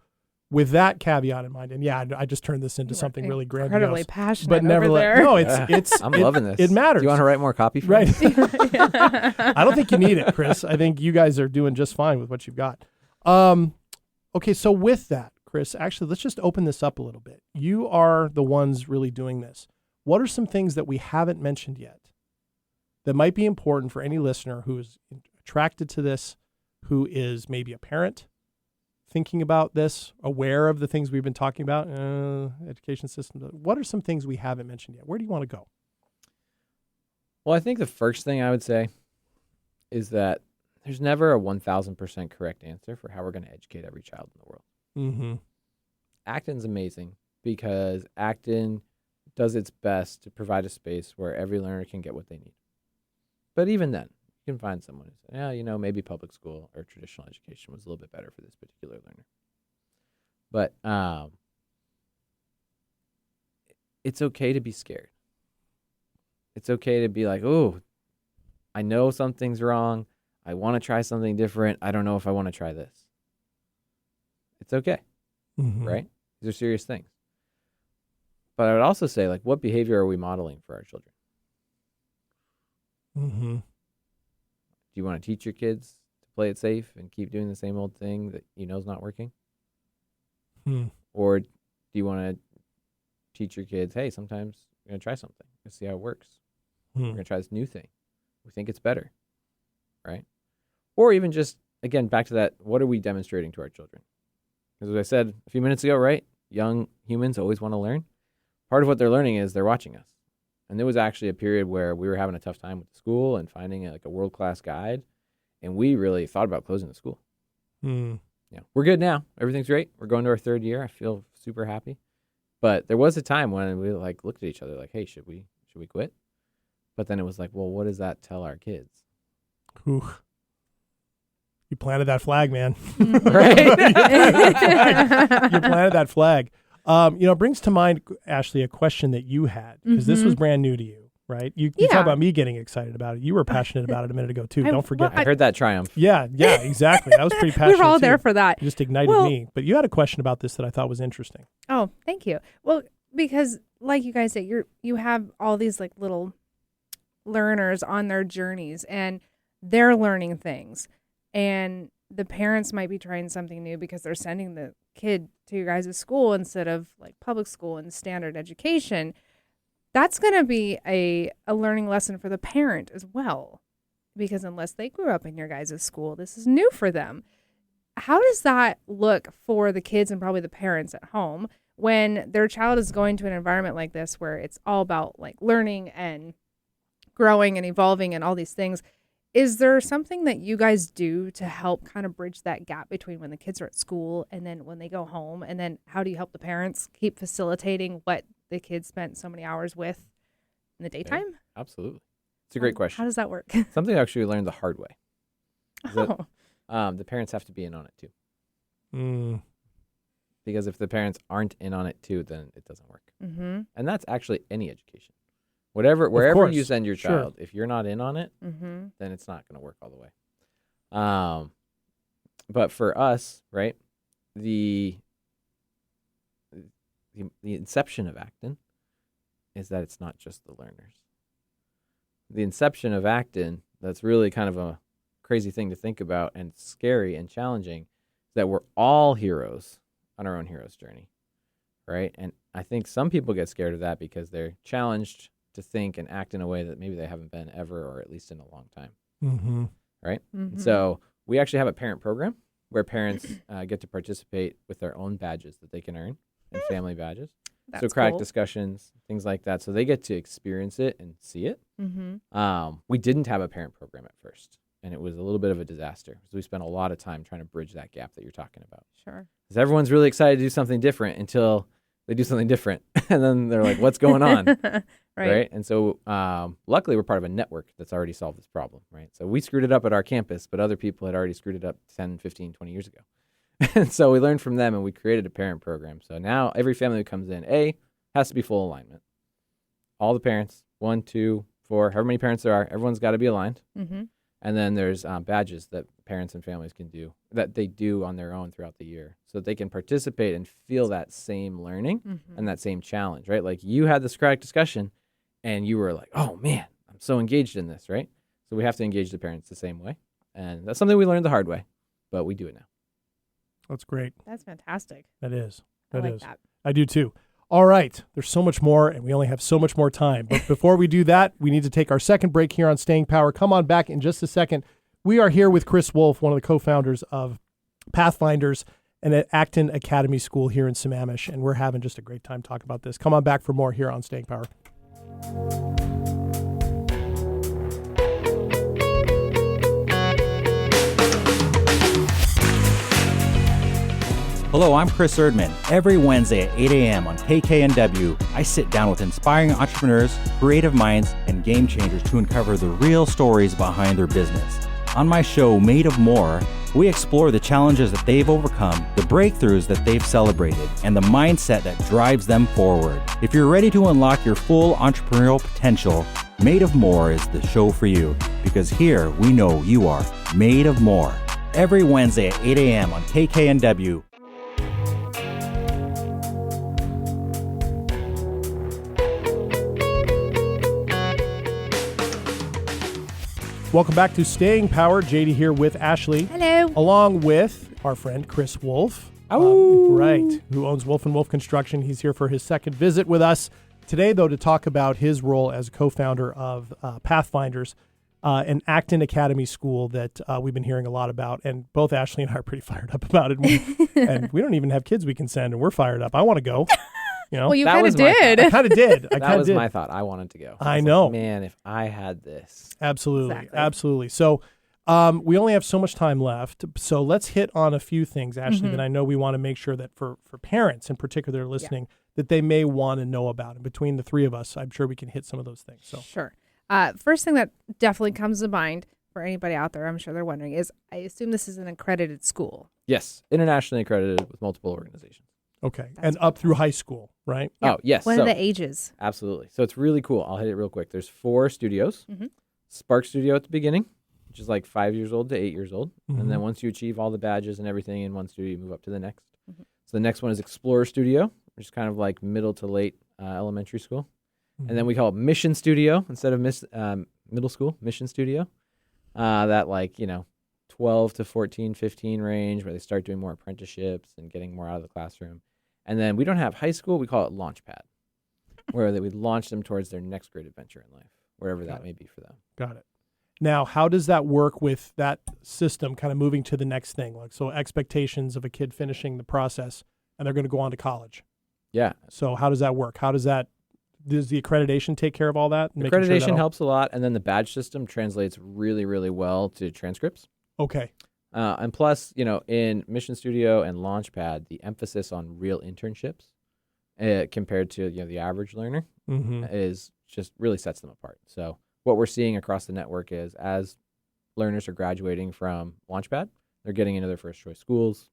with that caveat in mind, and yeah, I just turned this into something really grandiose. Incredibly passionate but nevertheless, over there. no, it's I'm loving this. It matters. Do you want to write more copy for Right. me? I don't think you need it, Chris. I think you guys are doing just fine with what you've got. Okay, so with that, Chris, actually, let's just open this up a little bit. You are the ones really doing this. What are some things that we haven't mentioned yet that might be important for any listener who is attracted to this, who is maybe a parent thinking about this, aware of the things we've been talking about, education system? What are some things we haven't mentioned yet? Where do you want to go? Well, I think the first thing I would say is that there's never a 1,000% correct answer for how we're going to educate every child in the world. Mm-hmm. Acton's amazing because Acton does its best to provide a space where every learner can get what they need. But even then, you can find someone who says, yeah, maybe public school or traditional education was a little bit better for this particular learner. But it's okay to be scared. It's okay to be like, oh, I know something's wrong. I want to try something different. I don't know if I want to try this. It's okay, right? These are serious things. But I would also say, like, what behavior are we modeling for our children? Mm-hmm. Do you want to teach your kids to play it safe and keep doing the same old thing that you know is not working? Or do you want to teach your kids, hey, sometimes we're going to try something. Let's see how it works. We're going to try this new thing. We think it's better, right? Or even just, again, back to that, what are we demonstrating to our children? Because as I said a few minutes ago, right, young humans always want to learn. Part of what they're learning is they're watching us. And there was actually a period where we were having a tough time with the school and finding a world-class guide. And we really thought about closing the school. Yeah, we're good now. Everything's great. We're going to our third year. I feel super happy. But there was a time when we looked at each other like, hey, should we quit? But then it was like, well, what does that tell our kids? Ooh. You planted that flag, man. Right? You planted that flag. It brings to mind, Ashley, a question that you had, because this was brand new to you, right? You talk about me getting excited about it. You were passionate about it a minute ago, too. Don't forget. I heard that triumph. Yeah, exactly. I was pretty passionate, We were all there too. for that. You just ignited me. But you had a question about this that I thought was interesting. Oh, thank you. Well, because like you guys say, you have all these like little learners on their journeys and they're learning things. And the parents might be trying something new because they're sending the kid to your guys' school instead of like public school and standard education. That's going to be a learning lesson for the parent as well, because unless they grew up in your guys' school, this is new for them. How does that look for the kids and probably the parents at home when their child is going to an environment like this where it's all about like learning and growing and evolving and all these things? Is there something that you guys do to help kind of bridge that gap between when the kids are at school and then when they go home? And then how do you help the parents keep facilitating what the kids spent so many hours with in the daytime? Yeah, absolutely. It's a great question. How does that work? Something I actually learned the hard way. Oh. The parents have to be in on it too. Because if the parents aren't in on it too, then it doesn't work. And that's actually any education. Wherever you send your child, if you're not in on it, then it's not going to work all the way. But for us, right, the the inception of Acton is that it's not just the learners. The inception of Acton, that's really kind of a crazy thing to think about and scary and challenging, is that we're all heroes on our own hero's journey, right? And I think some people get scared of that because they're challenged to think and act in a way that maybe they haven't been ever, or at least in a long time, right? Mm-hmm. So we actually have a parent program where parents get to participate with their own badges that they can earn, and family badges. That's Socratic cool. discussions, things like that. So they get to experience it and see it. Mm-hmm. We didn't have a parent program at first, and it was a little bit of a disaster. So we spent a lot of time trying to bridge that gap that you're talking about. Sure. Because everyone's really excited to do something different until they do something different. And then they're like, what's going on? Right. And so luckily we're part of a network that's already solved this problem, right? So we screwed it up at our campus, but other people had already screwed it up 10, 15, 20 years ago. And so we learned from them, and we created a parent program. So now every family who comes in, has to be full alignment. All the parents, 1, 2, 4, however many parents there are, everyone's got to be aligned. Mm-hmm. And then there's badges that parents and families can do, that they do on their own throughout the year, so that they can participate and feel that same learning and that same challenge, right? Like you had the Socratic discussion and you were like, oh man, I'm so engaged in this, right? So we have to engage the parents the same way. And that's something we learned the hard way, but we do it now. That's great. That's fantastic. That is. I That like is. that. I do too. All right. There's so much more, and we only have so much more time. But before we do that, we need to take our second break here on Staying Power. Come on back in just a second. We are here with Chris Wolf, one of the co-founders of Pathfinders and at Acton Academy School here in Sammamish, and we're having just a great time talking about this. Come on back for more here on Staying Power. Hello, I'm Chris Erdman. Every Wednesday at 8 a.m. on KKNW, I sit down with inspiring entrepreneurs, creative minds, and game changers to uncover the real stories behind their business. On my show, Made of More, we explore the challenges that they've overcome, the breakthroughs that they've celebrated, and the mindset that drives them forward. If you're ready to unlock your full entrepreneurial potential, Made of More is the show for you, because here we know you are made of more. Every Wednesday at 8 a.m. on KKNW. Welcome back to Staying Power. JD here with Ashley. Hello. Along with our friend Chris Wolf. Right, who owns Wolf & Wolf Construction. He's here for his second visit with us today, though, to talk about his role as co-founder of Pathfinders, an Acton Academy school that we've been hearing a lot about. And both Ashley and I are pretty fired up about it. And we don't even have kids we can send, and we're fired up. I want to go. You know? Well, you That kind of was my did. I kind of did. That was my thought. I wanted to go. I was know. Like, man, if I had this. Absolutely. Exactly. Absolutely. So we only have so much time left. So let's hit on a few things, Ashley, that I know we want to make sure that for parents in particular that are listening, that they may want to know about. And between the three of us, I'm sure we can hit some of those things. So Sure. First thing that definitely comes to mind for anybody out there, I'm sure they're wondering, is I assume this is an accredited school. Yes, internationally accredited with multiple organizations. okay. That's And up through high school, right? Oh, yes. What so, are the ages? absolutely. So it's really cool. I'll hit it real quick. There's 4 studios. Mhm. Spark Studio at the beginning, which is like 5 years old to 8 years old. Mhm. And then once you achieve all the badges and everything in one studio, you move up to the next. Mhm. So the next one is Explorer Studio, which is kind of like middle to late elementary school. And then we call it Mission Studio instead of middle school, Mission Studio. That 12 to 14, 15 range where they start doing more apprenticeships and getting more out of the classroom. And then we don't have high school. We call it Launchpad, where we launch them towards their next great adventure in life, wherever that may be for them. Got it. Now, how does that work with that system kind of moving to the next thing? Like, so expectations of a kid finishing the process and they're going to go on to college. Yeah. So how does that work? Does the accreditation take care of all that? Making sure that Accreditation all- helps a lot. And then the badge system translates really, really well to transcripts. Okay. And plus, in Mission Studio and Launchpad, the emphasis on real internships compared to the average learner Mm-hmm. is just really sets them apart. So what we're seeing across the network is as learners are graduating from Launchpad, they're getting into their first choice schools.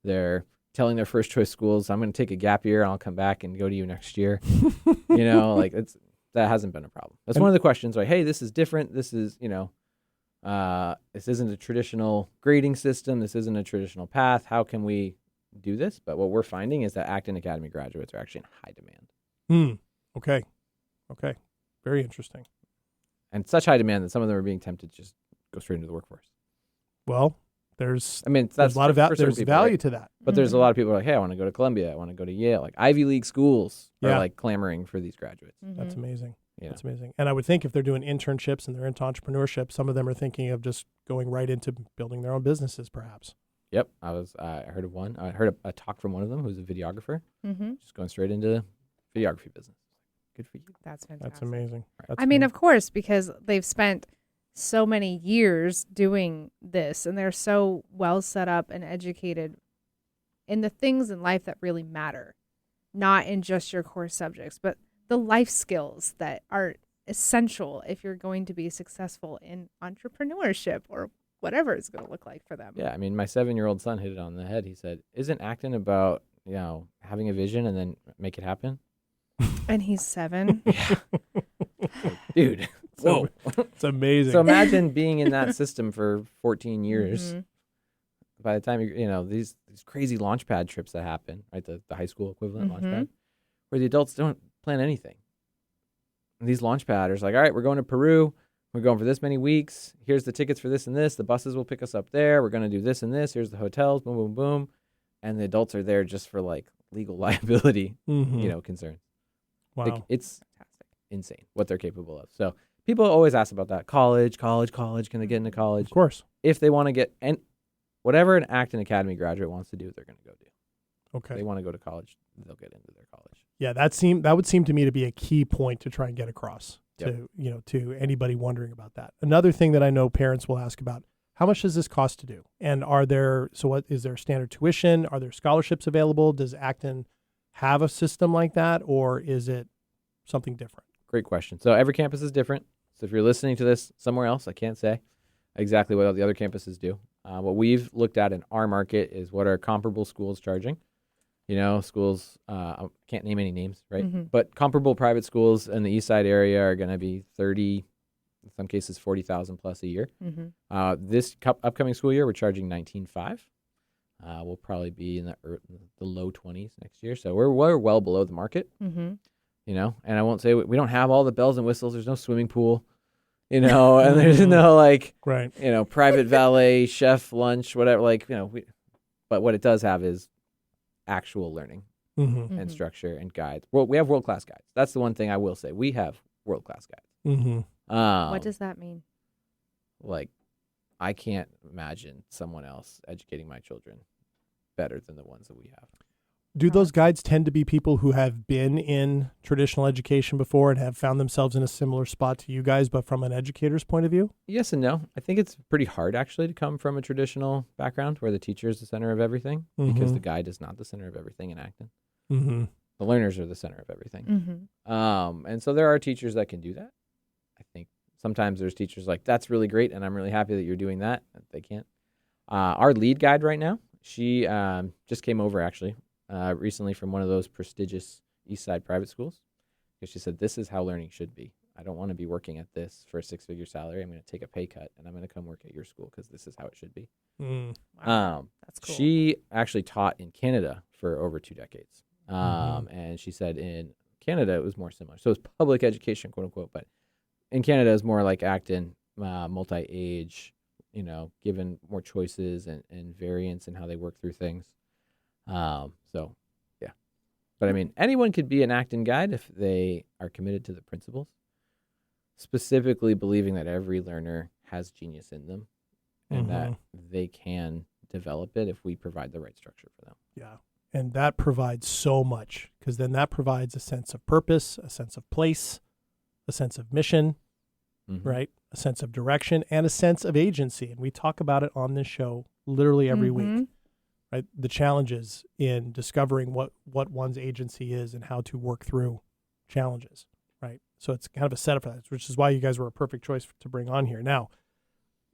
They're telling their first choice schools, I'm going to take a gap year and I'll come back and go to you next year. That hasn't been a problem. That's one of the questions, right? Hey, this is different. This is, this isn't a traditional grading system. This isn't a traditional path. How can we do this, but what we're finding is that Acton Academy graduates are actually in high demand. Okay. Very interesting. And such high demand that some of them are being tempted to just go straight into the workforce. Well, there's I mean, a lot of for certain there's people, value right? to that. But there's a lot of people who are like, hey, I want to go to Columbia. I want to go to Yale. Like Ivy League schools are Yeah. like clamoring for these graduates. That's amazing. Yeah. That's amazing. And I would think if they're doing internships and they're into entrepreneurship, some of them are thinking of just going right into building their own businesses, perhaps. Yep. I heard of one. I heard a talk from one of them who's a videographer, just going straight into videography business. Good for you. That's fantastic. That's amazing. That's I mean, amazing. of course, because they've spent so many years doing this and they're so well set up and educated in the things in life that really matter, not in just your core subjects, but the life skills that are essential if you're going to be successful in entrepreneurship or whatever it's going to look like for them. Yeah. I mean, my 7-year-old son hit it on the head. He said, isn't Acton about, having a vision and then make it happen? And he's 7. Yeah. Dude. Whoa. It's amazing. So imagine being in that system for 14 years. By the time these crazy launchpad trips that happen, right? The high school equivalent launchpad, where the adults don't plan anything. And these launchpadders like, all right, we're going to Peru. We're going for this many weeks. Here's the tickets for this and this. The buses will pick us up there. We're going to do this and this. Here's the hotels. Boom, boom, boom. And the adults are there just for like legal liability, concerns. Wow. Like, it's insane what they're capable of. So people always ask about that. College. Can they get into college? Of course. If they want to get whatever an Acton Academy graduate wants to do, they're going to go do. Okay. If they want to go to college, they'll get into their college. Yeah, that would seem to me to be a key point to try and get across Yep. to anybody wondering about that. Another thing that I know parents will ask about: how much does this cost to do? And what is there standard tuition? Are there scholarships available? Does Acton have a system like that, or is it something different? Great question. So every campus is different. So if you're listening to this somewhere else, I can't say exactly what all the other campuses do. What we've looked at in our market is what are comparable schools charging. Schools, I can't name any names, right? But comparable private schools in the East Side area are going to be 30, in some cases 40,000 plus a year. This upcoming school year, we're charging $19,500. We'll probably be in the low 20s next year. So we're well below the market, and I won't say we don't have all the bells and whistles. There's no swimming pool, and there's no private valet, chef, lunch, whatever, but what it does have is actual learning and structure and guides. Well, we have world-class guides. That's the one thing I will say. We have world-class guides. What does that mean? Like, I can't imagine someone else educating my children better than the ones that we have. Do those guides tend to be people who have been in traditional education before and have found themselves in a similar spot to you guys, but from an educator's point of view? Yes and no. I think it's pretty hard, actually, to come from a traditional background where the teacher is the center of everything, because the guide is not the center of everything in Acton. The learners are the center of everything. And so there are teachers that can do that. I think sometimes there's teachers like, that's really great, and I'm really happy that you're doing that. They can't. Our lead guide right now, she just came over, actually, recently from one of those prestigious East Side private schools. Because she said, this is how learning should be. I don't want to be working at this for a 6-figure salary. I'm going to take a pay cut, and I'm going to come work at your school because this is how it should be. Wow. That's cool. She actually taught in Canada for over 2 decades. And she said in Canada, it was more similar. So it's public education, quote unquote, but in Canada, it's more like Acton, multi-age, given more choices and variance in how they work through things. So, yeah. But I mean, anyone could be an Acton guide if they are committed to the principles, specifically believing that every learner has genius in them and that they can develop it if we provide the right structure for them. Yeah. And that provides so much, because then that provides a sense of purpose, a sense of place, a sense of mission, right? A sense of direction and a sense of agency. And we talk about it on this show literally every week, right? The challenges in discovering what one's agency is and how to work through challenges, right? So it's kind of a setup for that, which is why you guys were a perfect choice to bring on here. Now,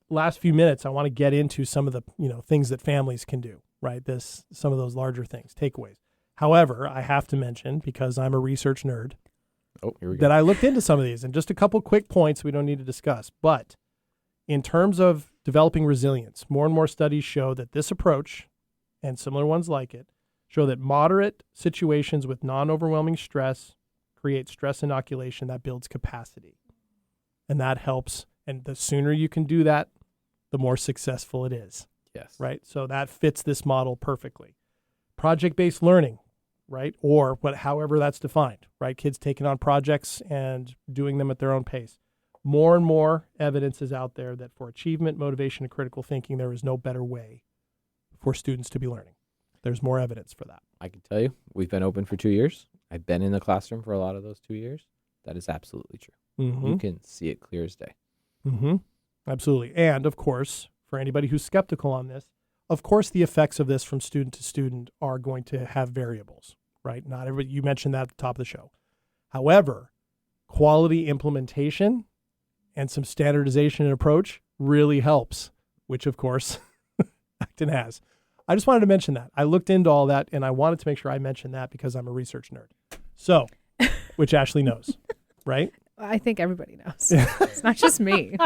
last few minutes, I want to get into some of the, things that families can do, right? Some of those larger things, takeaways. However, I have to mention, because I'm a research nerd, here we go. that I looked into some of these, and just a couple quick points we don't need to discuss. But in terms of developing resilience, more and more studies show that this approach and similar ones like it show that moderate situations with non-overwhelming stress create stress inoculation that builds capacity. And that helps. And the sooner you can do that, the more successful it is. Yes. Right? So that fits this model perfectly. Project-based learning, right? Or however that's defined, right? Kids taking on projects and doing them at their own pace. More and more evidence is out there that for achievement, motivation, and critical thinking, there is no better way for students to be learning. There's more evidence for that. I can tell you, we've been open for 2 years. I've been in the classroom for a lot of those 2 years. That is absolutely true. Mm-hmm. You can see it clear as day. Mm-hmm. Absolutely. And of course, for anybody who's skeptical on this, of course, the effects of this from student to student are going to have variables, right? Not everybody, you mentioned that at the top of the show. However, quality implementation and some standardization and approach really helps, which of course Acton has. I just wanted to mention that. I looked into all that and I wanted to make sure I mentioned that because I'm a research nerd. So, which Ashley knows, right? I think everybody knows. It's not just me.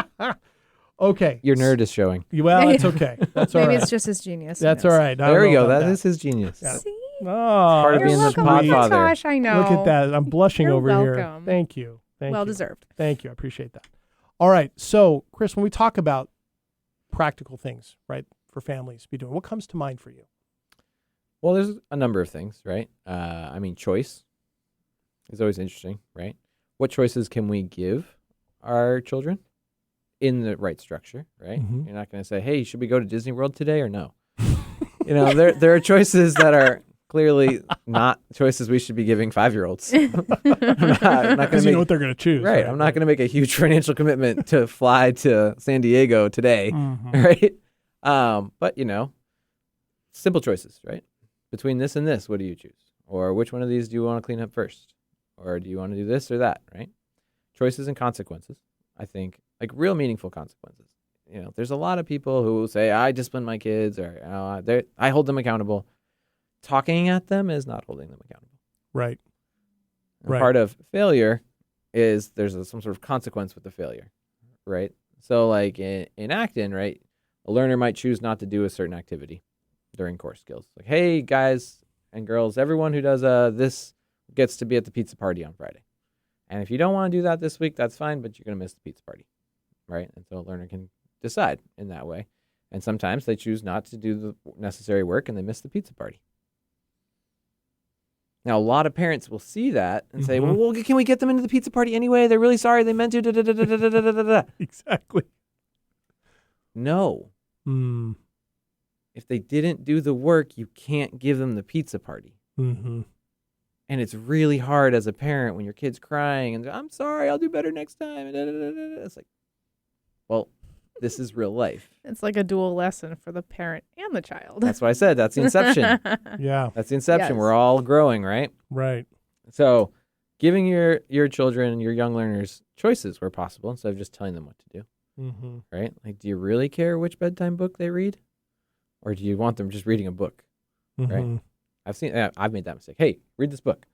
Okay. Your nerd is showing. Well, it's okay. That's all right. Maybe it's just his genius. Who That's knows? all right. I There don't we know go. about That is his genius. Yeah. See? Oh, Part of You're being the welcome. podfather. Gosh, I know. look at that. I'm blushing You're over here. welcome. Thank you. Thank Well you. deserved. Thank you. I appreciate that. All right. So, Chris, when we talk about practical things, right, for families to be doing, what comes to mind for you? Well, there's a number of things, right? I mean, choice is always interesting, right? What choices can we give our children in the right structure, right? Mhm. You're not going to say, hey, should we go to Disney World today or no? There are choices that are clearly not choices we should be giving 5-year-olds. I'm not going Because to you know what they're going to choose. right. I'm not going to make a huge financial commitment to fly to San Diego today, Mhm. right? But simple choices, right? Between this and this, what do you choose? Or which one of these do you want to clean up first? Or do you want to do this or that, right? Choices and consequences, I think, like real meaningful consequences. There's a lot of people who say, I discipline my kids or I hold them accountable. Talking at them is not holding them accountable. Right. And Right. part of failure is there's some sort of consequence with the failure, right? So like in Acton, right, a learner might choose not to do a certain activity during core skills. Like, hey, guys and girls, everyone who does this gets to be at the pizza party on Friday. And if you don't want to do that this week, that's fine, but you're going to miss the pizza party, right? And so a learner can decide in that way. And sometimes they choose not to do the necessary work and they miss the pizza party. Now, a lot of parents will see that and say, Mhm. well, can we get them into the pizza party anyway? They're really sorry. They meant to. Da, da, da, da, da, da, da, da, da. Exactly. No. Mm. If they didn't do the work, you can't give them the pizza party. Mm-hmm. And it's really hard as a parent when your kid's crying and I'm sorry, I'll do better next time. It's like, well, this is real life. It's like a dual lesson for the parent and the child. That's why I said that's the inception. Yeah. That's the inception. Yes. We're all growing, right? Right. So giving your children, your young learners choices where possible instead of just telling them what to do, Mm-hmm. right? Like, do you really care which bedtime book they read? Or do you want them just reading a book? Mm-hmm. I've made that mistake. Hey, read this book.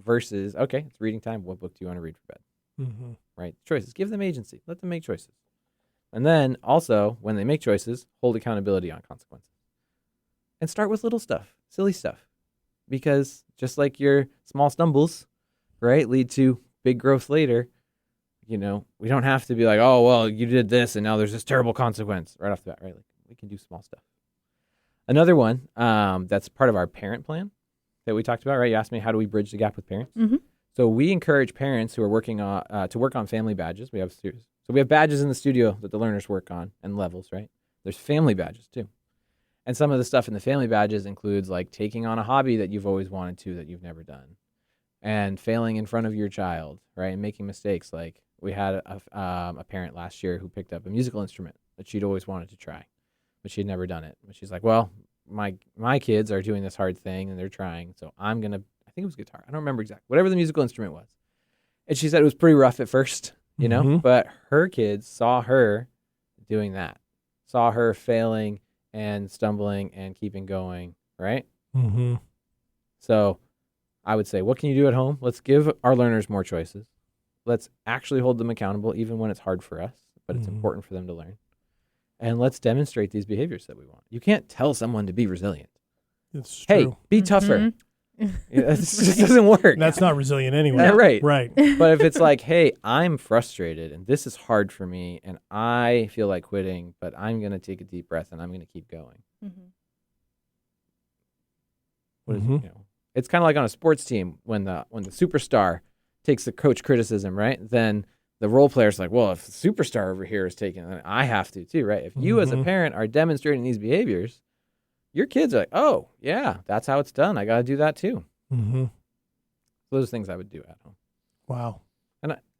Versus, okay, it's reading time. What book do you want to read for bed? Mm-hmm. Right? Choices. Give them agency. Let them make choices. And then also, when they make choices, hold accountability on consequences. And start with little stuff, silly stuff. Because just like your small stumbles, right, lead to big growth later, we don't have to be like, oh, well, you did this and now there's this terrible consequence right off the bat, right? Like, we can do small stuff. Another one that's part of our parent plan that we talked about, right? You asked me, how do we bridge the gap with parents? Mm-hmm. So we encourage parents who are working on to work on family badges. We have badges in the studio that the learners work on and levels, right? There's family badges too. And some of the stuff in the family badges includes like taking on a hobby that you've always wanted to that you've never done and failing in front of your child, right? And making mistakes. Like we had a parent last year who picked up a musical instrument that she'd always wanted to try, but she'd never done it. But she's like, well, my kids are doing this hard thing and they're trying, so I'm going to, I think it was guitar. I don't remember exactly. Whatever the musical instrument was. And she said it was pretty rough at first, Mhm. but her kids saw her doing that, saw her failing and stumbling and keeping going, right? Mm-hmm. So I would say, what can you do at home? Let's give our learners more choices. Let's actually hold them accountable, even when it's hard for us, but it's Mhm. important for them to learn. and let's demonstrate these behaviors that we want. You can't tell someone to be resilient. It's Hey, true. be tougher. It just doesn't work. That's not resilient anyway. Yeah, right. Right. But if it's like, hey, I'm frustrated and this is hard for me and I feel like quitting, but I'm going to take a deep breath and I'm going to keep going. What is, it's kind of like on a sports team when the superstar takes the coach criticism, right? Then the role player's like, well, if the superstar over here is taking it, then I have to too, right? If you as a parent are demonstrating these behaviors, your kids are like, oh, yeah, that's how it's done. I got to do that too. So those are things I would do at home. Wow.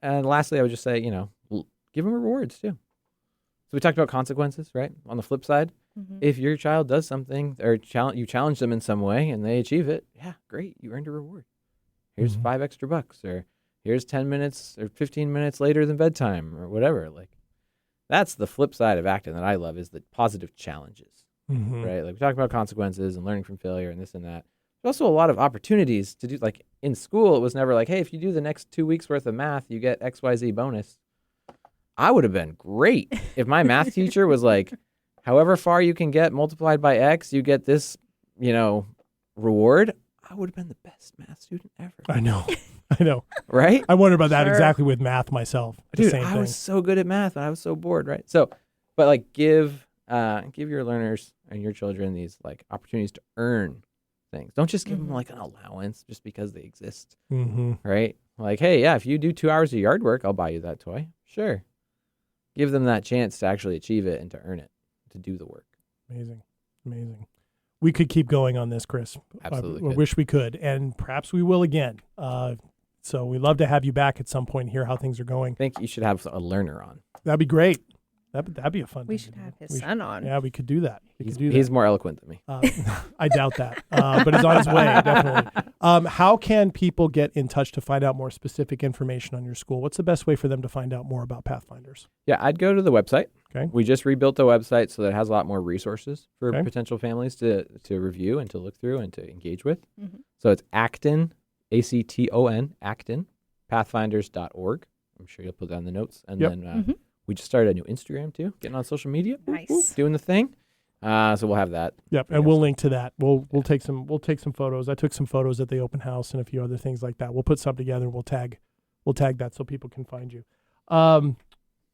And lastly, I would just say, give them rewards too. So we talked about consequences, right? On the flip side, if your child does something or you challenge them in some way and they achieve it, yeah, great. You earned a reward. Here's $5 extra, or here's 10 minutes or 15 minutes later than bedtime or whatever. Like that's the flip side of Acton that I love is the positive challenges, right? Like we talked about consequences and learning from failure and this and that. There's also a lot of opportunities to do, like in school, it was never like, hey, if you do the next 2 weeks worth of math, you get XYZ bonus. I would have been great if my math teacher was like, however far you can get multiplied by X, you get this, reward. I would have been the best math student ever. I know. Right? I wonder about that exactly with math myself. Dude, I was so good at math and I was so bored, right? So, but like give your learners and your children these like opportunities to earn things. Don't just give them like an allowance just because they exist, right? Like, hey, yeah, if you do 2 hours of yard work, I'll buy you that toy. Sure. Give them that chance to actually achieve it and to earn it, to do the work. Amazing. We could keep going on this, Chris. Absolutely. I wish we could, and perhaps we will again. So we'd love to have you back at some point and hear how things are going. I think you should have a learner on. That'd be great. That'd be a fun thing. We should have his son on. Yeah, we could do that. He's more eloquent than me. I doubt that, but he's on his way, definitely. How can people get in touch to find out more specific information on your school? What's the best way for them to find out more about Pathfinders? Yeah, I'd go to the website. Okay. We just rebuilt the website so that it has a lot more resources for potential families to review and to look through and to engage with. So it's Acton, Acton, Acton, pathfinders.org. I'm sure you'll put that in the notes. And then we just started a new Instagram too, getting on social media. Nice. Doing the thing. So we'll have that. Yep, and we'll link to that. We'll take some photos. I took some photos at the open house and a few other things like that. We'll put some together. We'll tag that so people can find you.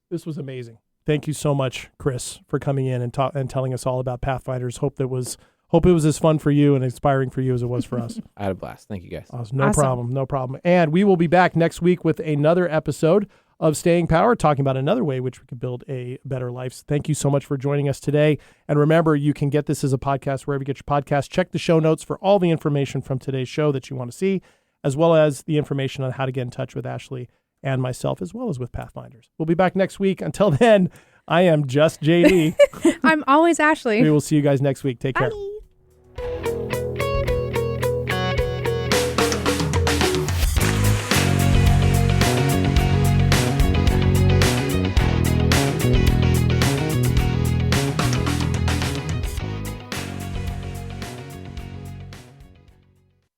This was amazing. Thank you so much, Chris, for coming in and telling us all about Pathfinders. Hope it was as fun for you and inspiring for you as it was for us. I had a blast. Thank you, guys. No problem. And we will be back next week with another episode of Staying Power, talking about another way which we could build a better life. Thank you so much for joining us today. And remember, you can get this as a podcast wherever you get your podcast. Check the show notes for all the information from today's show that you want to see, as well as the information on how to get in touch with Ashley and myself, as well as with Pathfinders. We'll be back next week. Until then, I am just JD. I'm always Ashley. We will see you guys next week. Take care. Bye.